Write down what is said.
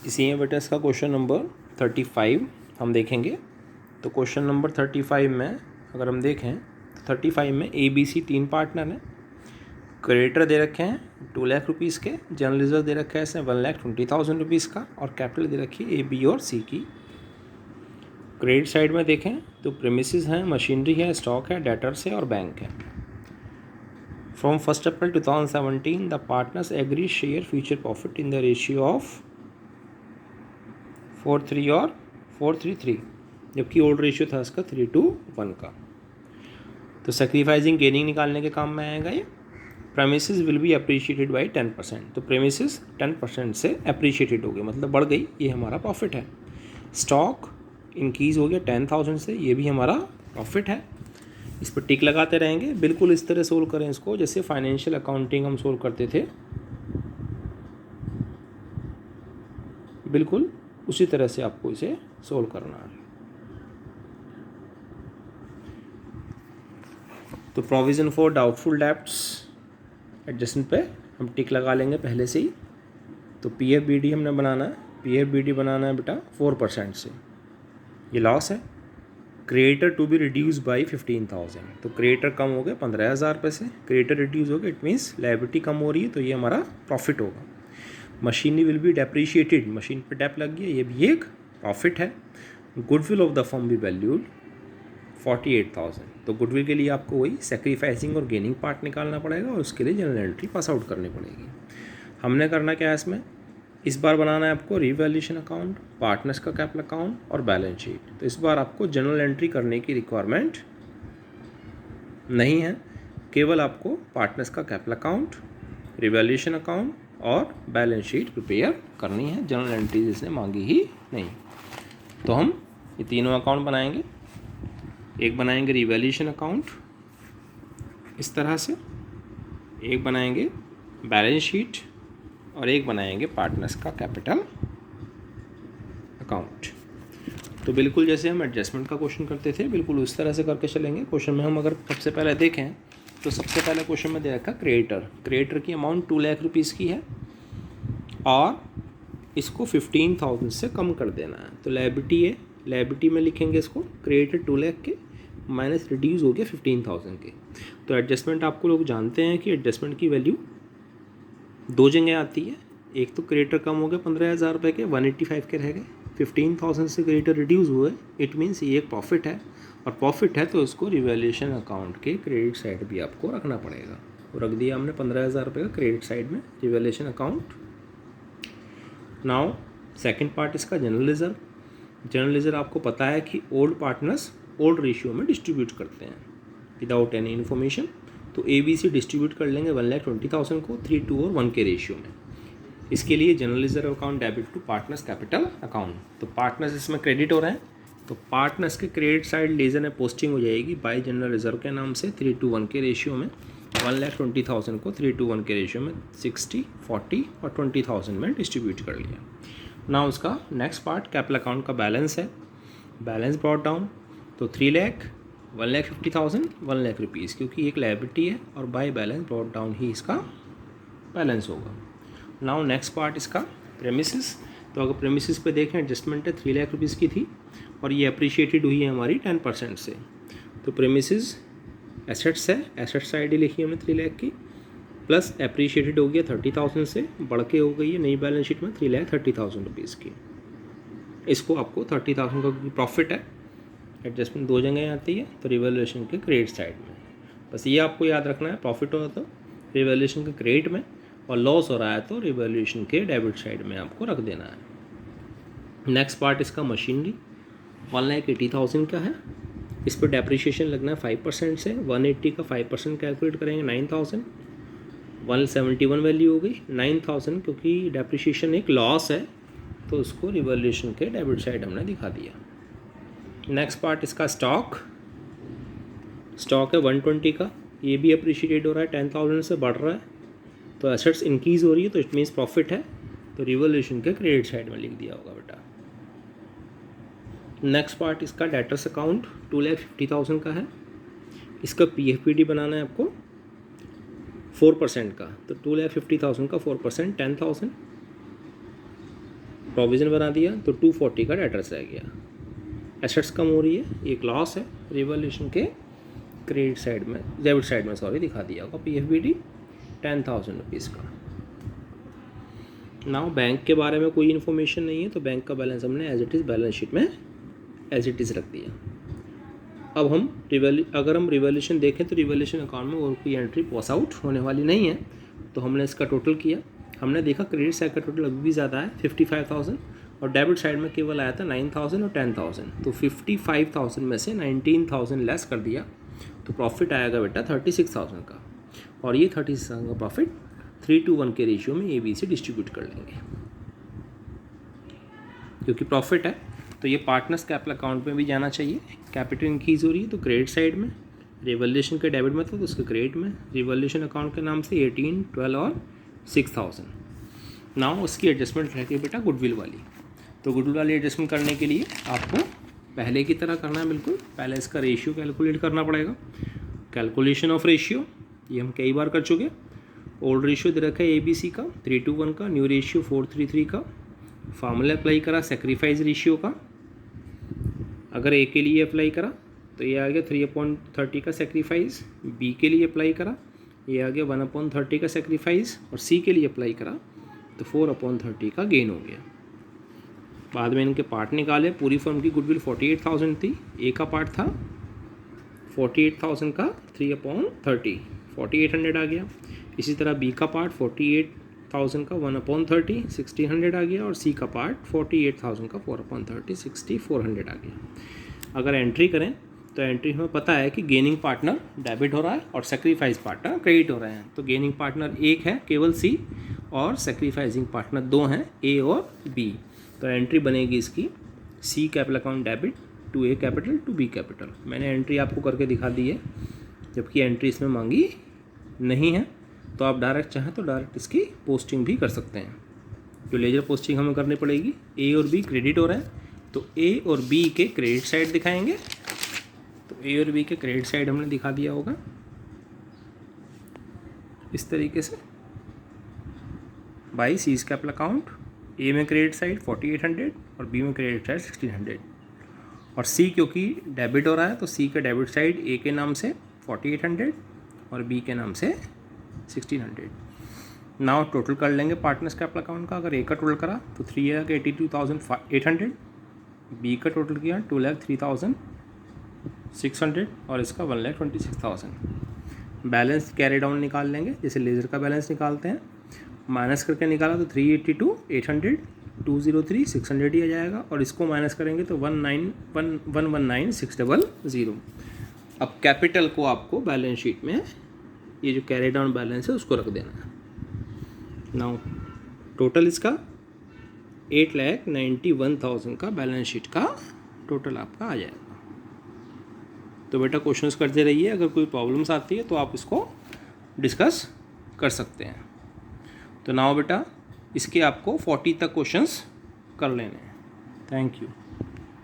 इसी है बेटा इसका क्वेश्चन नंबर 35 हम देखेंगे। तो क्वेश्चन नंबर 35 में अगर हम देखें तो 35 में ABC 3 पार्टनर हैं। क्रेडिटर दे रखे हैं 2 लाख रुपीज़ के, जर्नलिज्म दे रखा है इसमें 1,20,000 रुपीज़ का, और कैपिटल दे रखी है A, B और C की। क्रेडिट साइड में देखें तो प्रेमिसेस हैं, मशीनरी है, स्टॉक है, डेटर्स है और बैंक है। From 1 April 2017 the partners agree share future profit in the ratio of 4:3 और 4:3, जबकि ओल्ड रेशियो था इसका 3:1 का। तो सेक्रीफाइसिंग गेनिंग निकालने के काम में आएगा ये। Premises will be appreciated by 10%, तो प्रेमिसेस 10% से अप्रिशिएटेड हो गए, मतलब बढ़ गई, ये हमारा प्रॉफिट है। स्टॉक इंक्रीज हो गया 10,000 से, ये भी हमारा प्रॉफिट है। इस पर टिक लगाते रहेंगे। बिल्कुल इस तरह सोल्व करें इसको जैसे फाइनेंशियल अकाउंटिंग हम सोल्व करते थे, बिल्कुल उसी तरह से आपको इसे सोल्व करना है। तो provision for doubtful debts adjustment पे हम टिक लगा लेंगे पहले से ही। तो PFBD हमने बनाना है, PFBD बनाना है बेटा 4% से, ये लॉस है। Creditor to be reduce by 15,000, तो क्रेडिटर कम हो गए 15,000 रुपये से, क्रेडिटर रिड्यूस हो गए, इट मीन्स लायबिलिटी कम हो रही है, तो ये हमारा प्रॉफिट होगा। Machinery will be depreciated, machine पे डेप लग गया, ये भी एक प्रॉफिट है। Goodwill of the firm be valued 48,000, तो गुडविल के लिए आपको वही सेक्रीफाइसिंग और गेनिंग पार्ट निकालना पड़ेगा और उसके लिए जनरल एंट्री पास आउट करनी पड़ेगी। हमने करना क्या है इसमें, इस बार बनाना है आपको रिवैल्यूएशन अकाउंट, पार्टनर्स का कैपिटल अकाउंट और बैलेंस शीट। तो इस बार आपको जनरल एंट्री करने की रिक्वायरमेंट नहीं है, केवल आपको पार्टनर्स का कैपिटल अकाउंट, रिवैल्यूएशन अकाउंट और बैलेंस शीट प्रिपेयर करनी है। जनरल एंट्रीज इसने मांगी ही नहीं। तो हम ये तीनों अकाउंट बनाएंगे। एक बनाएंगे रिवैल्यूएशन अकाउंट इस तरह से, एक बनाएंगे बैलेंस शीट और एक बनाएंगे पार्टनर्स का कैपिटल अकाउंट। तो बिल्कुल जैसे हम एडजस्टमेंट का क्वेश्चन करते थे बिल्कुल उस तरह से करके चलेंगे। क्वेश्चन में हम अगर सबसे पहले देखें तो सबसे पहले क्वेश्चन में दे रखा क्रेडिटर की अमाउंट 2 लाख रुपीज़ की है और इसको 15,000 से कम कर देना है। तो लायबिलिटी है, लायबिलिटी में लिखेंगे इसको क्रेडिटर 2 लाख के माइनस रिड्यूस हो गया 15,000 के। तो एडजस्टमेंट आपको लोग जानते हैं कि एडजस्टमेंट की वैल्यू दो जगह आती है। एक तो क्रेडिटर कम हो गए 15,000 रुपये के, 185 के रह गए, 15,000 से क्रेडिटर रिड्यूस हुए, इट मीन्स ये एक प्रॉफिट है, और प्रॉफिट है तो इसको रिवैल्यूएशन अकाउंट के क्रेडिट साइड भी आपको रखना पड़ेगा। तो रख दिया हमने 15,000 रुपये का क्रेडिट साइड में revaluation account. Now second part इसका जनरल रिजर्व। जनरल रिजर्व आपको पता है कि ओल्ड पार्टनर्स ओल्ड रेशियो में डिस्ट्रीब्यूट करते हैं विदाउट एनी इन्फॉर्मेशन। तो ABC डिस्ट्रीब्यूट कर लेंगे 1,20,000 को 3, 2 और 1 के रेशियो में। इसके लिए general reserve account debit to partners capital account. तो पार्टनर्स इसमें क्रेडिट हो रहे हैं, तो पार्टनर्स के क्रेडिट साइड लेजर में पोस्टिंग हो जाएगी बाय जनरल रिजर्व के नाम से 3:1 के रेशियो में। 1,20,000 को 3:1 के रेशियो में 60, 40 और 20,000 में डिस्ट्रीब्यूट कर लिया। ना उसका नेक्स्ट पार्ट कैपिटल अकाउंट का बैलेंस है, बैलेंस ब्रॉट डाउन। तो 3 लाख, 1,50,000, 1 लाख रुपीज़, क्योंकि एक लायबिलिटी है और बाय बैलेंस ब्रॉट डाउन ही इसका बैलेंस होगा। नाउ नेक्स्ट पार्ट इसका प्रेमिसेस। तो अगर प्रेमिसेस पे देखें एडजस्टमेंट है 3 लाख रुपीज़ की थी और ये अप्रिशिएटेड हुई है हमारी 10% से। तो प्रेमिसेस एसेट्स है, एसेट साइड ही लिखी हमने 3 लाख की, प्लस अप्रिशिएटेड हो गया 30,000 से, बढ़ के हो गई है नई बैलेंस शीट में 3,30,000 रुपीज़ की। इसको आपको 30,000 का प्रॉफिट है, एडजस्टमेंट दो जगह आती है, तो रिवैल्यूएशन के क्रेडिट साइड में। बस ये आपको याद रखना है, प्रॉफिट हो रहा तो रिवैल्यूएशन के क्रेडिट में और लॉस हो रहा है तो रिवैल्यूएशन के डेबिट साइड में आपको रख देना है। नेक्स्ट पार्ट इसका मशीनरी 1,80,000 का है, इस पर डेप्रिशिएशन लगना है 5% से। 180 का 5% कैलकुलेट करेंगे 9,000, 171 वैल्यू हो गई 9,000, क्योंकि डेप्रिशिएशन एक लॉस है तो उसको रिवैल्यूएशन के डेबिट साइड हमने दिखा दिया। नेक्स्ट पार्ट इसका स्टॉक है 120 का, ये भी अप्रिशिएटेड हो रहा है 10,000 से बढ़ रहा है, तो एसेट्स इंक्रीज हो रही है तो इट मीन्स प्रॉफिट है, तो रिवैल्यूएशन के क्रेडिट साइड में लिख दिया होगा बेटा। नेक्स्ट पार्ट इसका डेटर्स अकाउंट 2,50,000 का है, इसका PFBD बनाना है आपको 4% का। तो 2,50,000 का 4% 10,000, प्रोविज़न बना दिया तो 240 का डेटर्स रह गया। एसेट्स कम हो रही है, एक लॉस है रिवॉल्यूशन के क्रेडिट साइड में, डेबिट साइड में सॉरी दिखा दिया होगा PFBD 10,000 रुपीज़ का। नाउ बैंक के बारे में कोई इन्फॉर्मेशन नहीं है तो बैंक का बैलेंस हमने as it is balance sheet में एज इट इज़ रख दिया। अब हम अगर हम रिवॉल्यूशन देखें तो रिवॉल्यूशन अकाउंट में और कोई एंट्री पॉस आउट होने वाली नहीं है, तो हमने इसका टोटल किया। हमने देखा क्रेडिट साइड का टोटल अभी भी ज़्यादा है 55,000 और डेबिट साइड में केवल आया था 9,000 और 10,000, तो 55,000 में से 19,000 लेस कर दिया तो प्रॉफिट आएगा बेटा 36,000 का, और ये 36,000 का प्रॉफिट 3:1 के रेशियो में AB से डिस्ट्रीब्यूट कर लेंगे। क्योंकि प्रॉफिट है तो ये पार्टनर्स कैपिटल अकाउंट में भी जाना चाहिए। कैपिटल इंक्रीज हो रही है तो क्रेडिट साइड में, रिवॉल्यूशन के डेबिट में था तो उसके क्रेडिट में, रिवॉल्यूशन अकाउंट के नाम से 18, 12 और 6,000। नाउ उसकी एडजस्टमेंट रहती है बेटा गुडविल वाली। तो गुडविल वाली एडजस्टमेंट करने के लिए आपको पहले की तरह करना है, बिल्कुल पहले इसका रेशियो कैलकुलेट करना पड़ेगा। कैलकुलेशन ऑफ रेशियो ये हम कई बार कर चुके। ओल्ड रेशियो दे रखा है ABC का 3:1 का, न्यू रेशियो 4:3 का। फार्मूला अप्लाई करा सेक्रीफाइस रेशियो का, अगर A के लिए अप्लाई करा तो ये आ गया 3/30 का सेक्रीफाइस, B के लिए अप्लाई करा ये आ गया 1/30 का सेक्रीफाइस, और C के लिए अप्लाई करा तो 4/30 का गेन हो गया। बाद में इनके पार्ट निकाले। पूरी फर्म की गुडविल 48,000 थी, A का पार्ट था 48,000 का 3/30 4,800 आ गया। इसी तरह B का पार्ट 48,000 का 1/30 1,600 आ गया, और C का पार्ट 48,000 का 4/30 6,400 आ गया। अगर एंट्री करें तो एंट्री हमें पता है कि गेनिंग पार्टनर डेबिट हो रहा है और सेक्रीफाइस पार्टनर क्रेडिट हो रहे हैं। तो गेनिंग पार्टनर एक है केवल C, और सेक्रीफाइसिंग पार्टनर दो हैं A और B। तो एंट्री बनेगी इसकी C capital account debit to A capital to B capital. मैंने एंट्री आपको करके दिखा दी है, जबकि एंट्री इसमें मांगी नहीं है। तो आप डायरेक्ट चाहें तो डायरेक्ट इसकी पोस्टिंग भी कर सकते हैं। जो लेजर पोस्टिंग हमें करनी पड़ेगी, A और B क्रेडिट हो रहे हैं तो A और B के क्रेडिट साइड दिखाएंगे। तो A और B के क्रेडिट साइड हमने दिखा दिया होगा इस तरीके से by seize capital account. A में क्रेडिट साइड 4,800 और B में क्रेडिट साइड 1,600, और C क्योंकि डेबिट हो रहा है तो C का डेबिट साइड A के नाम से 4,800 और B के नाम से 1,600। नाउ टोटल कर लेंगे पार्टनर्स कैपिटल अकाउंट का। अगर A का टोटल करा तो 3,82,800, B का टोटल किया 2,03,600 और इसका 1,26,000। बैलेंस कैरी डाउन निकाल लेंगे, जैसे लेजर का बैलेंस निकालते हैं। माइनस करके निकाला तो 382,800 203,600 ही आ जाएगा, और इसको माइनस करेंगे तो 119,600। अब कैपिटल को आपको बैलेंस शीट में ये जो कैरी डाउन बैलेंस है उसको रख देना है। नाउ टोटल इसका 8,91,000 का बैलेंस शीट का टोटल आपका आ जाएगा। तो बेटा क्वेश्चंस करते रहिए, अगर कोई प्रॉब्लम्स आती है तो आप इसको डिस्कस कर सकते हैं। तो नाउ बेटा इसके आपको 40 तक क्वेश्चंस कर लेने हैं। Thank you.